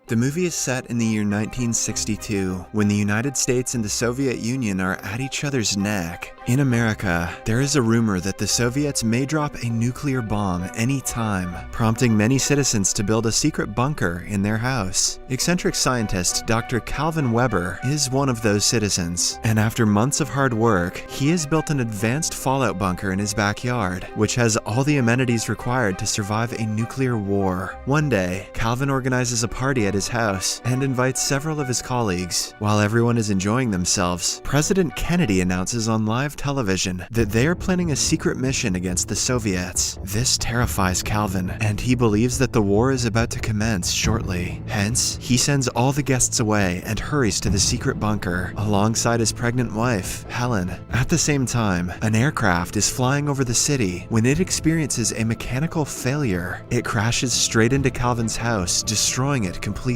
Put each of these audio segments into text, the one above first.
The movie is set in the year 1962, when the United States and the Soviet Union are at each other's neck. In America, there is a rumor that the Soviets may drop a nuclear bomb any time, prompting many citizens to build a secret bunker in their house. Eccentric scientist Dr. Calvin Weber is one of those citizens, and after months of hard work, he has built an advanced fallout bunker in his backyard, which has all the amenities required to survive a nuclear war. One day, Calvin organizes a party at his house and invites several of his colleagues. While everyone is enjoying themselves, President Kennedy announces on live television that they are planning a secret mission against the Soviets. This terrifies Calvin, and he believes that the war is about to commence shortly. Hence, he sends all the guests away and hurries to the secret bunker alongside his pregnant wife, Helen. At the same time, an aircraft is flying over the city when it experiences a mechanical failure. It crashes straight into Calvin's house, destroying it completely.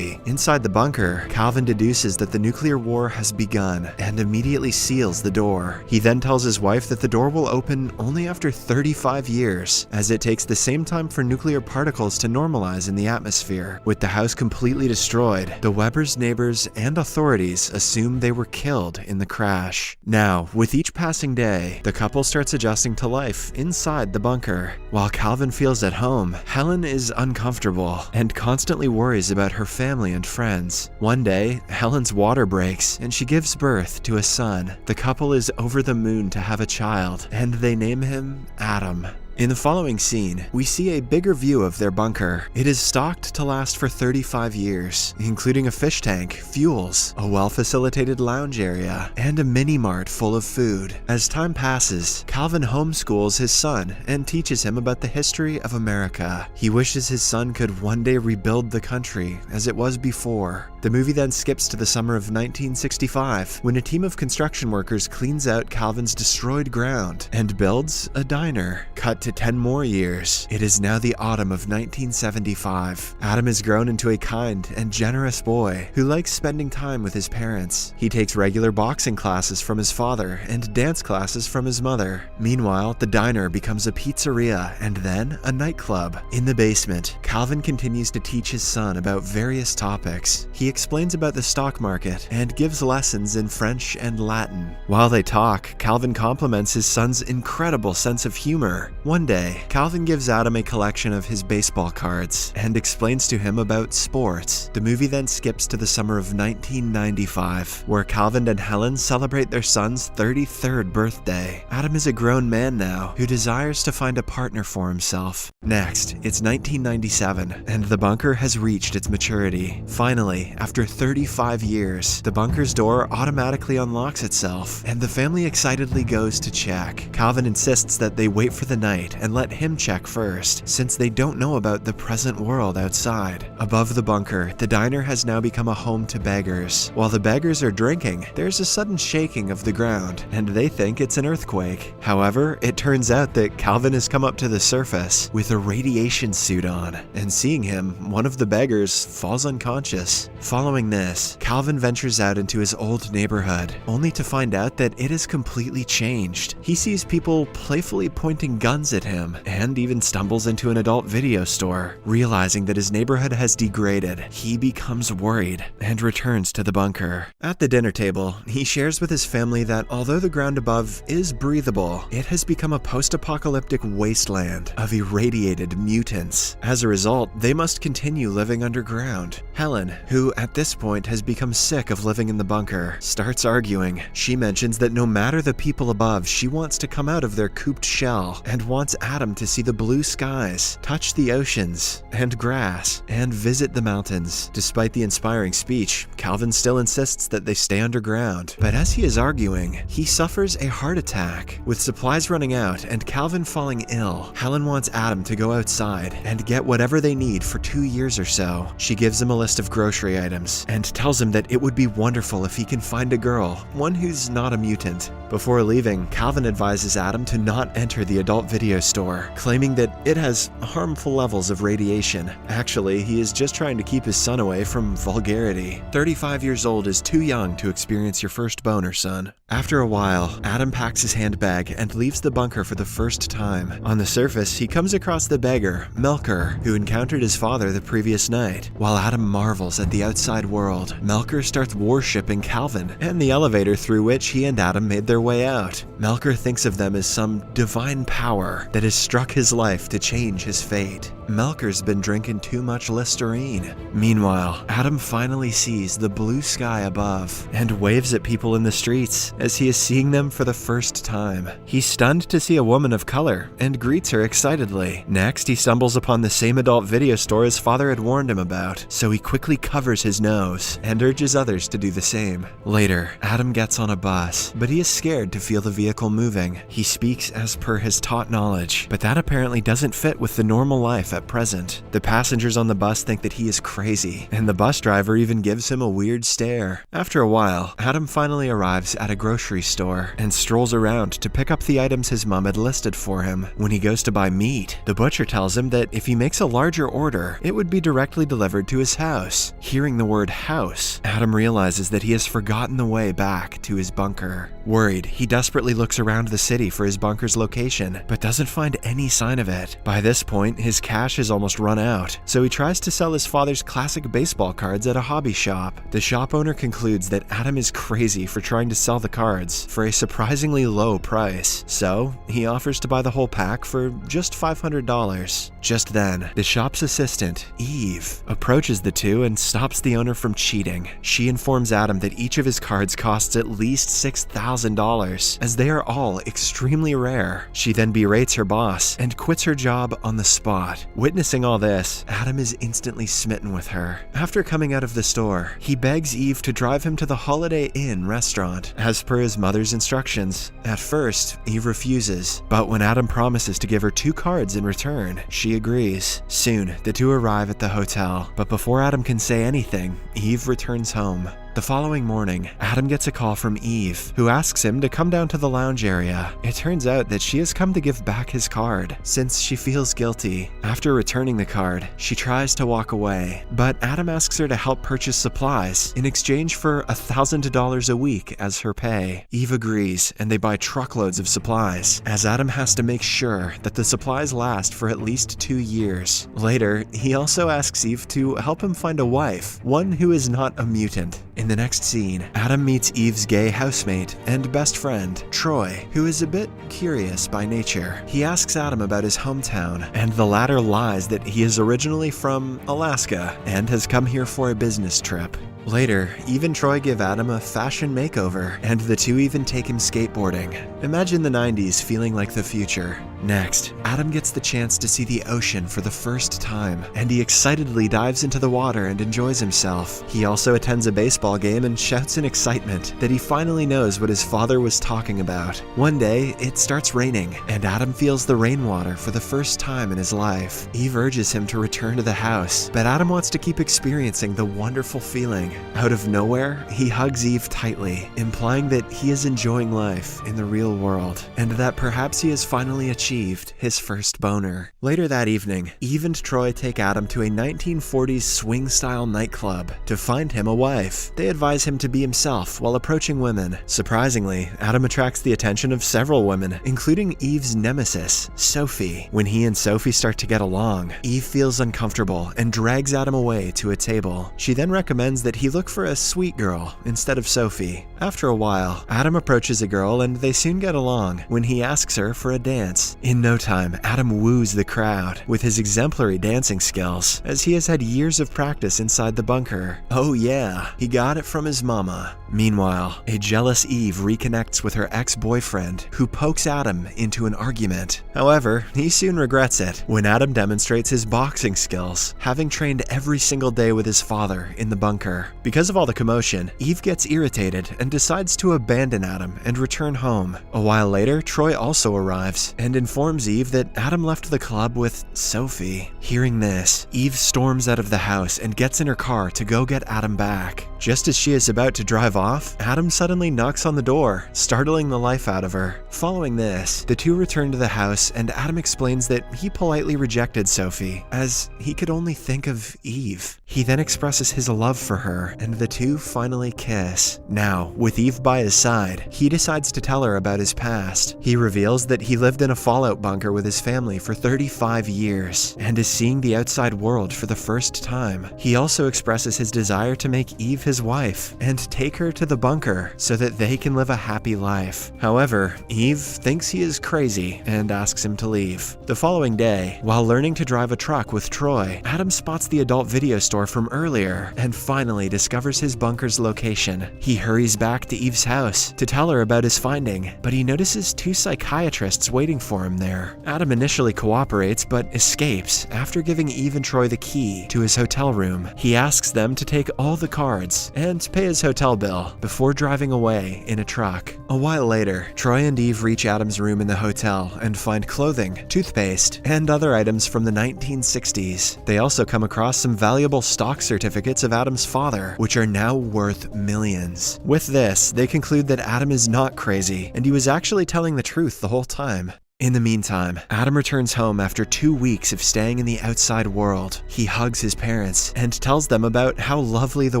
Inside the bunker, Calvin deduces that the nuclear war has begun and immediately seals the door. He then tells his wife that the door will open only after 35 years, as it takes the same time for nuclear particles to normalize in the atmosphere. With the house completely destroyed, the Webers' neighbors and authorities assume they were killed in the crash. Now, with each passing day, the couple starts adjusting to life inside the bunker. While Calvin feels at home, Helen is uncomfortable and constantly worries about her family and friends. One day, Helen's water breaks and she gives birth to a son. The couple is over the moon to have a child, and they name him Adam. In the following scene, we see a bigger view of their bunker. It is stocked to last for 35 years, including a fish tank, fuels, a well-facilitated lounge area, and a mini-mart full of food. As time passes, Calvin homeschools his son and teaches him about the history of America. He wishes his son could one day rebuild the country as it was before. The movie then skips to the summer of 1965, when a team of construction workers cleans out Calvin's destroyed ground and builds a diner. Cut to 10 more years. It is now the autumn of 1975. Adam has grown into a kind and generous boy who likes spending time with his parents. He takes regular boxing classes from his father and dance classes from his mother. Meanwhile, the diner becomes a pizzeria and then a nightclub. In the basement, Calvin continues to teach his son about various topics. He explains about the stock market and gives lessons in French and Latin. While they talk, Calvin compliments his son's incredible sense of humor. One day, Calvin gives Adam a collection of his baseball cards and explains to him about sports. The movie then skips to the summer of 1995, where Calvin and Helen celebrate their son's 33rd birthday. Adam is a grown man now who desires to find a partner for himself. Next, it's 1997, and the bunker has reached its maturity. Finally, after 35 years, the bunker's door automatically unlocks itself, and the family excitedly goes to check. Calvin insists that they wait for the night and let him check first, since they don't know about the present world outside. Above the bunker, the diner has now become a home to beggars. While the beggars are drinking, there's a sudden shaking of the ground, and they think it's an earthquake. However, it turns out that Calvin has come up to the surface with a radiation suit on, and seeing him, one of the beggars falls unconscious. Following this, Calvin ventures out into his old neighborhood, only to find out that it has completely changed. He sees people playfully pointing guns at him, and even stumbles into an adult video store. Realizing that his neighborhood has degraded, he becomes worried and returns to the bunker. At the dinner table, he shares with his family that although the ground above is breathable, it has become a post-apocalyptic wasteland of irradiated mutants. As a result, they must continue living underground. Helen, who at this point has become sick of living in the bunker, starts arguing. She mentions that no matter the people above, she wants to come out of their cooped shell and wants Adam to see the blue skies, touch the oceans and grass, and visit the mountains. Despite the inspiring speech, Calvin still insists that they stay underground. But as he is arguing, he suffers a heart attack. With supplies running out and Calvin falling ill, Helen wants Adam to go outside and get whatever they need for 2 years or so. She gives him a list of grocery items and tells him that it would be wonderful if he can find a girl, one who's not a mutant. Before leaving, Calvin advises Adam to not enter the adult video video store, claiming that it has harmful levels of radiation. Actually, he is just trying to keep his son away from vulgarity. 35 years old is too young to experience your first boner, son. After a while, Adam packs his handbag and leaves the bunker for the first time. On the surface, he comes across the beggar, Melker, who encountered his father the previous night. While Adam marvels at the outside world, Melker starts worshipping Calvin and the elevator through which he and Adam made their way out. Melker thinks of them as some divine power that has struck his life to change his fate. Melker's been drinking too much Listerine. Meanwhile, Adam finally sees the blue sky above and waves at people in the streets as he is seeing them for the first time. He's stunned to see a woman of color and greets her excitedly. Next, he stumbles upon the same adult video store his father had warned him about, so he quickly covers his nose and urges others to do the same. Later, Adam gets on a bus, but he is scared to feel the vehicle moving. He speaks as per his taught knowledge, but that apparently doesn't fit with the normal life at present. The passengers on the bus think that he is crazy, and the bus driver even gives him a weird stare. After a while, Adam finally arrives at a grocery store and strolls around to pick up the items his mom had listed for him. When he goes to buy meat, the butcher tells him that if he makes a larger order, it would be directly delivered to his house. Hearing the word house, Adam realizes that he has forgotten the way back to his bunker. Worried, he desperately looks around the city for his bunker's location, but doesn't find any sign of it. By this point, his cash has almost run out, so he tries to sell his father's classic baseball cards at a hobby shop. The shop owner concludes that Adam is crazy for trying to sell the cards for a surprisingly low price, so he offers to buy the whole pack for just $500. Just then, the shop's assistant, Eve, approaches the two and stops the owner from cheating. She informs Adam that each of his cards costs at least $6,000, as they are all extremely rare. She then berates her boss and quits her job on the spot. Witnessing all this, Adam is instantly smitten with her. After coming out of the store, he begs Eve to drive him to the Holiday Inn restaurant, as per his mother's instructions. At first, Eve refuses, but when Adam promises to give her 2 cards in return, she agrees. Soon, the two arrive at the hotel, but before Adam can say anything, Eve returns home. The following morning, Adam gets a call from Eve, who asks him to come down to the lounge area. It turns out that she has come to give back his card, since she feels guilty. After returning the card, she tries to walk away, but Adam asks her to help purchase supplies in exchange for $1,000 a week as her pay. Eve agrees, and they buy truckloads of supplies, as Adam has to make sure that the supplies last for at least 2 years. Later, he also asks Eve to help him find a wife, one who is not a mutant. In the next scene, Adam meets Eve's gay housemate and best friend, Troy, who is a bit curious by nature. He asks Adam about his hometown, and the latter lies that he is originally from Alaska and has come here for a business trip. Later, Eve and Troy give Adam a fashion makeover, and the two even take him skateboarding. Imagine the 90s feeling like the future. Next, Adam gets the chance to see the ocean for the first time, and he excitedly dives into the water and enjoys himself. He also attends a baseball game and shouts in excitement that he finally knows what his father was talking about. One day, it starts raining, and Adam feels the rainwater for the first time in his life. Eve urges him to return to the house, but Adam wants to keep experiencing the wonderful feeling. Out of nowhere, he hugs Eve tightly, implying that he is enjoying life in the real world, and that perhaps he has finally achieved his first boner. Later that evening, Eve and Troy take Adam to a 1940s swing-style nightclub to find him a wife. They advise him to be himself while approaching women. Surprisingly, Adam attracts the attention of several women, including Eve's nemesis, Sophie. When he and Sophie start to get along, Eve feels uncomfortable and drags Adam away to a table. She then recommends that he look for a sweet girl instead of Sophie. After a while, Adam approaches a girl and they soon get along when he asks her for a dance. In no time, Adam woos the crowd with his exemplary dancing skills, as he has had years of practice inside the bunker. Oh yeah, he got it from his mama. Meanwhile, a jealous Eve reconnects with her ex-boyfriend, who pokes Adam into an argument. However, he soon regrets it when Adam demonstrates his boxing skills, having trained every single day with his father in the bunker. Because of all the commotion, Eve gets irritated and decides to abandon Adam and return home. A while later, Troy also arrives and informs Eve that Adam left the club with Sophie. Hearing this, Eve storms out of the house and gets in her car to go get Adam back. Just as she is about to drive off, Adam suddenly knocks on the door, startling the life out of her. Following this, the two return to the house and Adam explains that he politely rejected Sophie, as he could only think of Eve. He then expresses his love for her, and the two finally kiss. Now, with Eve by his side, he decides to tell her about his past. He reveals that he lived in a fallout bunker with his family for 35 years, and is seeing the outside world for the first time. He also expresses his desire to make Eve his wife, and take her to the bunker so that they can live a happy life. However, Eve thinks he is crazy and asks him to leave. The following day, while learning to drive a truck with Troy, Adam spots the adult video store from earlier and finally discovers his bunker's location. He hurries back to Eve's house to tell her about his finding, but he notices two psychiatrists waiting for him there. Adam initially cooperates but escapes after giving Eve and Troy the key to his hotel room. He asks them to take all the cards and pay his hotel bill before driving away in a truck. A while later, Troy and Eve reach Adam's room in the hotel and find clothing, toothpaste, and other items from the 1960s. They also come across some valuable stock certificates of Adam's father, which are now worth millions. With this, they conclude that Adam is not crazy, and he was actually telling the truth the whole time. In the meantime, Adam returns home after 2 weeks of staying in the outside world. He hugs his parents and tells them about how lovely the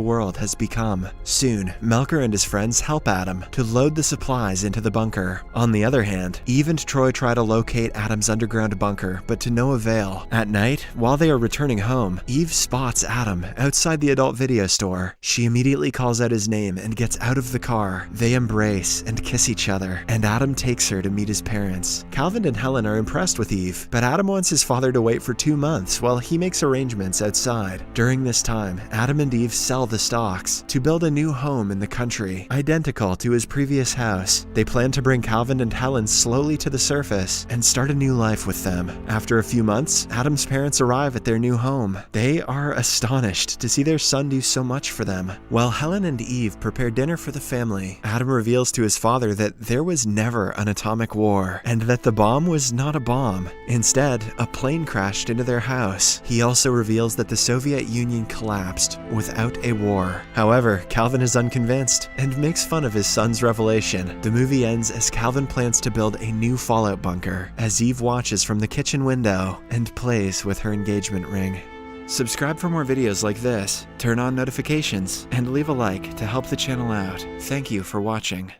world has become. Soon, Melker and his friends help Adam to load the supplies into the bunker. On the other hand, Eve and Troy try to locate Adam's underground bunker, but to no avail. At night, while they are returning home, Eve spots Adam outside the adult video store. She immediately calls out his name and gets out of the car. They embrace and kiss each other, and Adam takes her to meet his parents. Calvin and Helen are impressed with Eve, but Adam wants his father to wait for 2 months while he makes arrangements outside. During this time, Adam and Eve sell the stocks to build a new home in the country, identical to his previous house. They plan to bring Calvin and Helen slowly to the surface and start a new life with them. After a few months, Adam's parents arrive at their new home. They are astonished to see their son do so much for them. While Helen and Eve prepare dinner for the family, Adam reveals to his father that there was never an atomic war, and that the bomb was not a bomb. Instead, a plane crashed into their house. He also reveals that the Soviet Union collapsed without a war. However, Calvin is unconvinced and makes fun of his son's revelation. The movie ends as Calvin plans to build a new fallout bunker, as Eve watches from the kitchen window and plays with her engagement ring. Subscribe for more videos like this, turn on notifications, and leave a like to help the channel out. Thank you for watching.